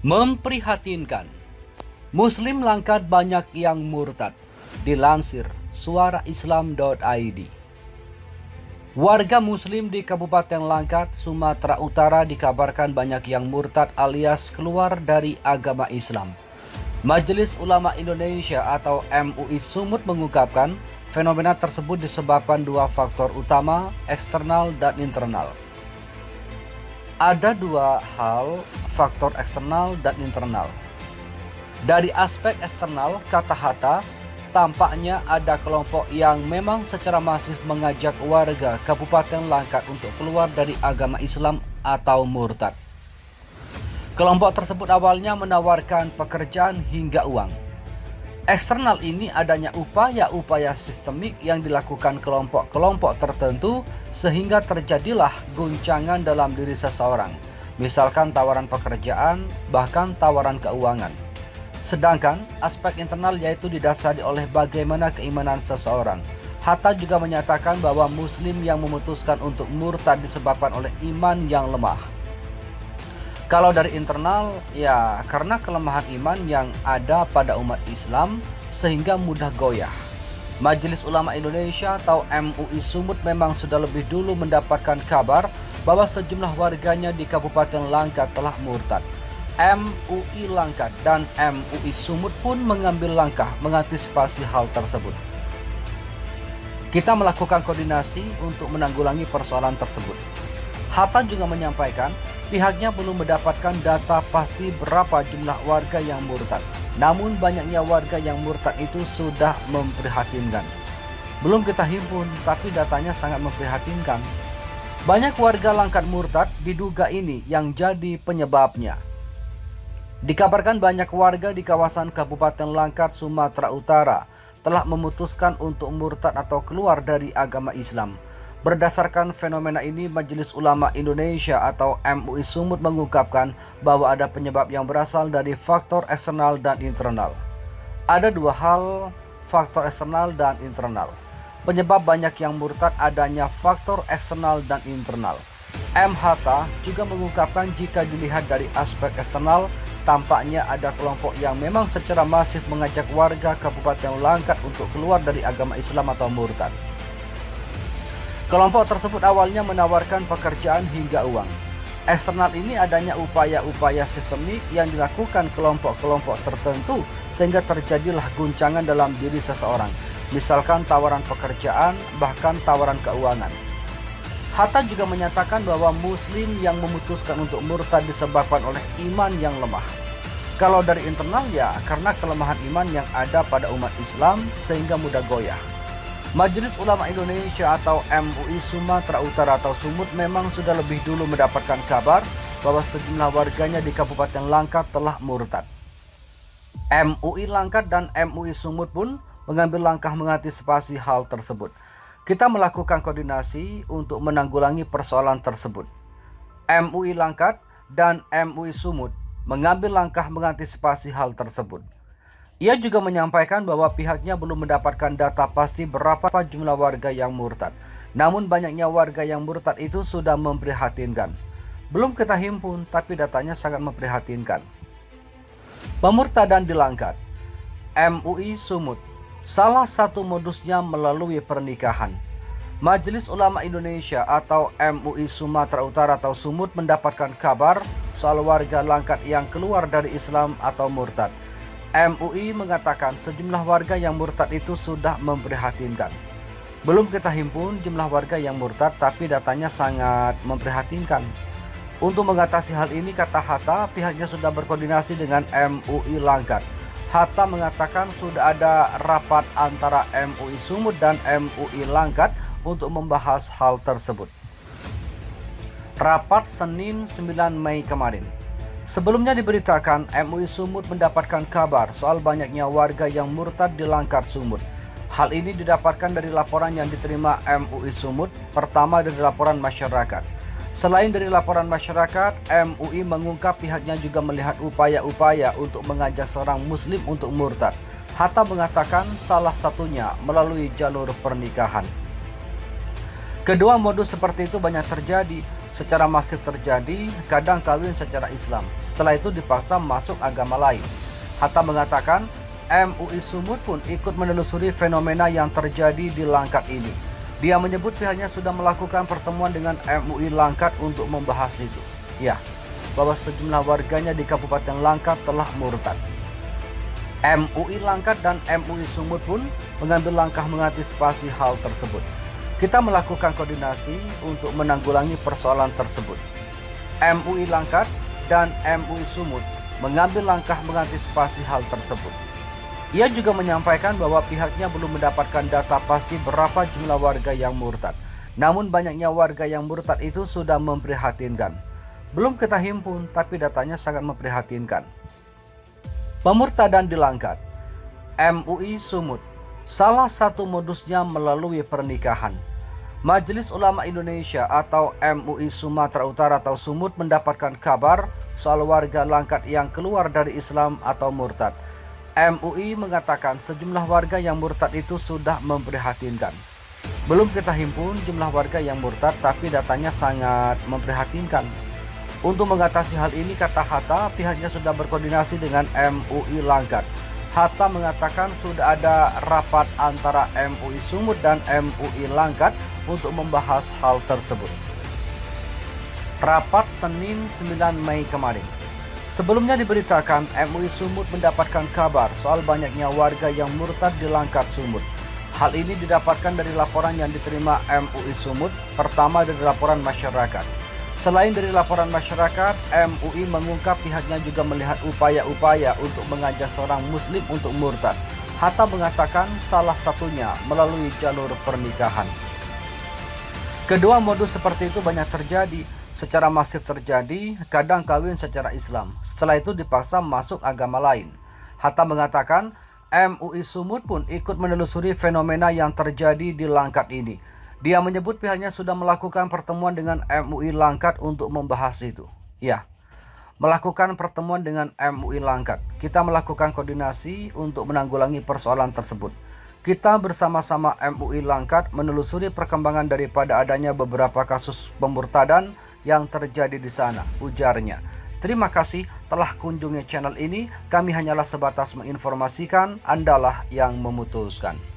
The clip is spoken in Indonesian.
Memprihatinkan, Muslim Langkat banyak yang murtad. Dilansir suaraislam.id. Warga Muslim di Kabupaten Langkat, Sumatera Utara dikabarkan banyak yang murtad alias keluar dari agama Islam. Majelis Ulama Indonesia atau MUI Sumut mengungkapkan fenomena tersebut disebabkan dua faktor utama, eksternal dan internal. Ada dua hal, faktor eksternal dan internal. Dari aspek eksternal, kata Hatta, tampaknya ada kelompok yang memang secara masif mengajak warga Kabupaten Langkat untuk keluar dari agama Islam atau murtad. Kelompok tersebut awalnya menawarkan pekerjaan hingga uang. Eksternal ini adanya upaya-upaya sistemik yang dilakukan kelompok-kelompok tertentu sehingga terjadilah guncangan dalam diri seseorang, misalkan tawaran pekerjaan, bahkan tawaran keuangan. Sedangkan aspek internal yaitu didasari oleh bagaimana keimanan seseorang. Hatta juga menyatakan bahwa Muslim yang memutuskan untuk murtad disebabkan oleh iman yang lemah. Kalau dari internal, ya karena kelemahan iman yang ada pada umat Islam sehingga mudah goyah. Majelis Ulama Indonesia atau MUI Sumut memang sudah lebih dulu mendapatkan kabar bahwa sejumlah warganya di Kabupaten Langkat telah murtad. MUI Langkat dan MUI Sumut pun mengambil langkah mengantisipasi hal tersebut. Kita melakukan koordinasi untuk menanggulangi persoalan tersebut. Hatta juga menyampaikan pihaknya belum mendapatkan data pasti berapa jumlah warga yang murtad. Namun banyaknya warga yang murtad itu sudah memprihatinkan. Belum kita himpun, tapi datanya sangat memprihatinkan. Banyak warga Langkat murtad, diduga ini yang jadi penyebabnya. Dikabarkan banyak warga di kawasan Kabupaten Langkat, Sumatera Utara telah memutuskan untuk murtad atau keluar dari agama Islam. Berdasarkan fenomena ini, Majelis Ulama Indonesia atau MUI Sumut mengungkapkan bahwa ada penyebab yang berasal dari faktor eksternal dan internal. Ada dua hal, faktor eksternal dan internal. Penyebab banyak yang murtad adanya faktor eksternal dan internal. Hatta juga mengungkapkan jika dilihat dari aspek eksternal, tampaknya ada kelompok yang memang secara masif mengajak warga Kabupaten Langkat untuk keluar dari agama Islam atau murtad. Kelompok tersebut awalnya menawarkan pekerjaan hingga uang. Eksternal ini adanya upaya-upaya sistemik yang dilakukan kelompok-kelompok tertentu sehingga terjadilah guncangan dalam diri seseorang, misalkan tawaran pekerjaan, bahkan tawaran keuangan. Hatta juga menyatakan bahwa Muslim yang memutuskan untuk murtad disebabkan oleh iman yang lemah. Kalau dari internal, ya karena kelemahan iman yang ada pada umat Islam sehingga mudah goyah. Majelis Ulama Indonesia atau MUI Sumatera Utara atau Sumut memang sudah lebih dulu mendapatkan kabar bahwa sejumlah warganya di Kabupaten Langkat telah murtad. MUI Langkat dan MUI Sumut pun mengambil langkah mengantisipasi hal tersebut. Kita melakukan koordinasi untuk menanggulangi persoalan tersebut. MUI Langkat dan MUI Sumut mengambil langkah mengantisipasi hal tersebut. Ia juga menyampaikan bahwa pihaknya belum mendapatkan data pasti berapa jumlah warga yang murtad. Namun banyaknya warga yang murtad itu sudah memprihatinkan. Belum kita himpun, tapi datanya sangat memprihatinkan. Pemurtadan di Langkat. MUI Sumut. Salah satu modusnya melalui pernikahan. Majelis Ulama Indonesia atau MUI Sumatera Utara atau Sumut mendapatkan kabar soal warga Langkat yang keluar dari Islam atau murtad. MUI mengatakan sejumlah warga yang murtad itu sudah memprihatinkan. Belum kita himpun jumlah warga yang murtad, tapi datanya sangat memprihatinkan. Untuk mengatasi hal ini, kata Hatta, pihaknya sudah berkoordinasi dengan MUI Langkat. Hatta mengatakan sudah ada rapat antara MUI Sumut dan MUI Langkat untuk membahas hal tersebut. Rapat Senin 9 Mei kemarin. Sebelumnya diberitakan MUI Sumut mendapatkan kabar soal banyaknya warga yang murtad di Langkat Sumut. Hal ini didapatkan dari laporan yang diterima MUI Sumut, pertama dari laporan masyarakat. Selain dari laporan masyarakat, MUI mengungkap pihaknya juga melihat upaya-upaya untuk mengajak seorang Muslim untuk murtad. Hatta mengatakan salah satunya melalui jalur pernikahan. Kedua modus seperti itu banyak terjadi. secara masif terjadi, kadang kawin secara Islam. Setelah itu dipaksa masuk agama lain. Hatta mengatakan, MUI Sumut pun ikut menelusuri fenomena yang terjadi di Langkat ini. Dia menyebut pihaknya sudah melakukan pertemuan dengan MUI Langkat untuk membahas itu. Ya, bahwa sejumlah warganya di Kabupaten Langkat telah murtad. MUI Langkat dan MUI Sumut pun mengambil langkah mengantisipasi hal tersebut. Kita melakukan koordinasi untuk menanggulangi persoalan tersebut. MUI Langkat dan MUI Sumut mengambil langkah mengantisipasi hal tersebut. Ia juga menyampaikan bahwa pihaknya belum mendapatkan data pasti berapa jumlah warga yang murtad. Namun banyaknya warga yang murtad itu sudah memprihatinkan. Belum kita himpun, tapi datanya sangat memprihatinkan. Pemurtadan di Langkat. MUI Sumut. Salah satu modusnya melalui pernikahan. Majelis Ulama Indonesia atau MUI Sumatera Utara atau Sumut mendapatkan kabar soal warga Langkat yang keluar dari Islam atau murtad. MUI mengatakan sejumlah warga yang murtad itu sudah memprihatinkan. Belum kita himpun jumlah warga yang murtad, tapi datanya sangat memprihatinkan. Untuk mengatasi hal ini, kata Hatta, pihaknya sudah berkoordinasi dengan MUI Langkat. Hatta mengatakan sudah ada rapat antara MUI Sumut dan MUI Langkat untuk membahas hal tersebut. Rapat Senin 9 Mei kemarin. Sebelumnya diberitakan MUI Sumut mendapatkan kabar soal banyaknya warga yang murtad di Langkat Sumut. Hal ini didapatkan dari laporan yang diterima MUI Sumut, pertama dari laporan masyarakat. Selain dari laporan masyarakat, MUI mengungkap pihaknya juga melihat upaya-upaya untuk mengajak seorang muslim untuk murtad. Hatta mengatakan salah satunya melalui jalur pernikahan. Kedua modus seperti itu banyak terjadi, secara masif terjadi, kadang kawin secara Islam. Setelah itu dipaksa masuk agama lain. Hatta mengatakan MUI Sumut pun ikut menelusuri fenomena yang terjadi di Langkat ini. Dia menyebut pihaknya sudah melakukan pertemuan dengan MUI Langkat untuk membahas itu. Ya, melakukan pertemuan dengan MUI Langkat. Kita melakukan koordinasi untuk menanggulangi persoalan tersebut. Kita bersama-sama MUI Langkat menelusuri perkembangan daripada adanya beberapa kasus pemurtadan yang terjadi di sana, ujarnya. Terima kasih telah kunjungi channel ini. Kami hanyalah sebatas menginformasikan, Andalah yang memutuskan.